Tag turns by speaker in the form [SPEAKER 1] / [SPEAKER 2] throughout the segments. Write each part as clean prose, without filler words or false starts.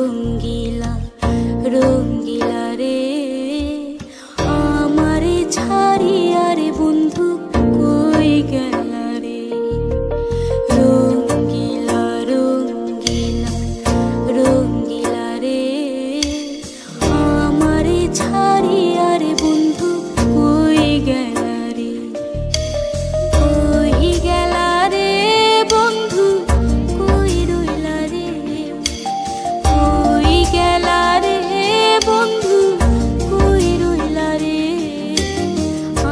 [SPEAKER 1] রঙ্গিলা রঙ্গিলা রে আমারে ছাড়িয়া রে বন্ধু কই গেলা রে রঙ্গিলা রঙ্গিলা রঙ্গিলা রে আমারে ছাড়িয়া রে বন্ধু কই গেলা রে কই গেলা রে বন্ধু কই রইলা রে কই গেলা রে বন্ধু কই রইলা রে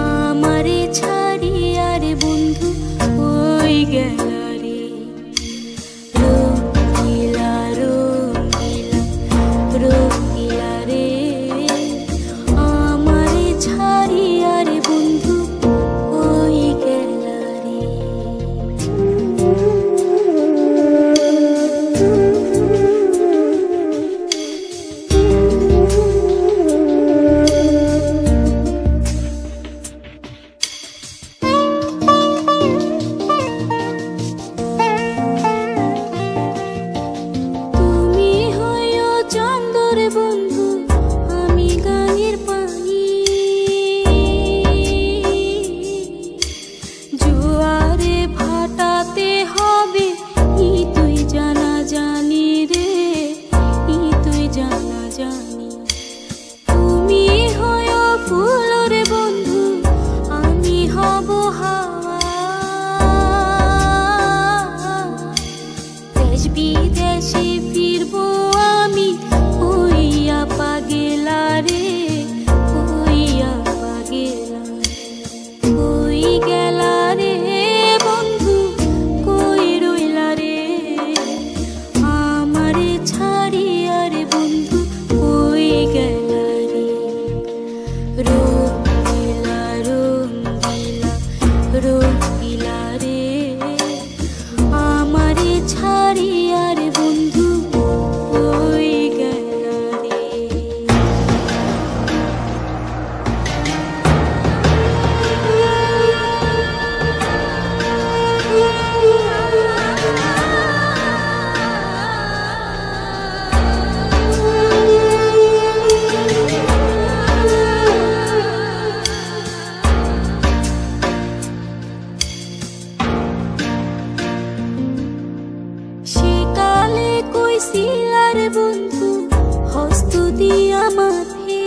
[SPEAKER 1] আমারে ছাড়িয়া রে বন্ধু কই গেলা রে রঙ্গিলা রঙ্গিলা রঙ্গিলা রে আমারে ছাড়িয়া রে বন্ধু কই গেলা রে তুমি হইও চাঁদর বন্ধু আমি গাঙের পানি জোয়ারে ভাটাতে হবে ই তুই জানা জানি রে ই তুই জানা জানি তুমি হইও ফুল রে বন্ধু আমি হব হাওয়া দেশ বিদেশে ফিরবো আমি হইয়া পাগেলা রে হইয়া পাগেলা কই গেলা রে বন্ধু কই রইলা রে আমারে ছাড়িয়া রে বন্ধু কই গেলা রে রঙ্গিলা রঙ্গিলা রঙ্গিলা রে আমারে ছাড়িয়া রে বন্ধু কই গেলা রে সেকালে কইছিলা রে বন্ধু হস্ত দিয়া মাথে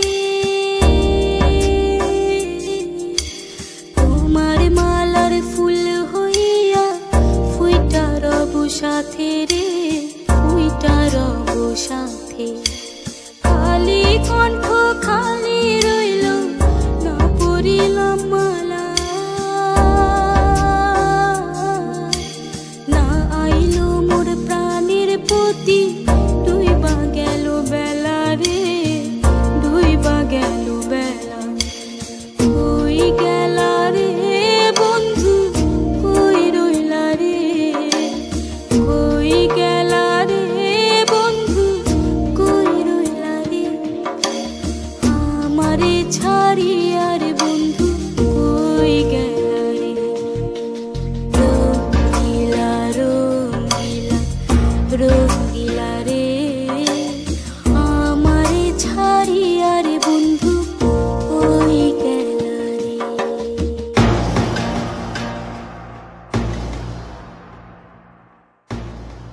[SPEAKER 1] তোমার মালার ফুল হইয়া ফুইটা রব সাথে রে ফুইটা রব সাথে খালি কণ্ঠ খালি রইল না পড়িলাম মালা না আইলো মোর প্রাণের পতি ডুইবা গেল বেলা রে ডুইবা গেল বেলা কই গেলা রে বন্ধু কই রইলা রে কই গেলা রে বন্ধু কই রইলা রে আমারে ছাড়ি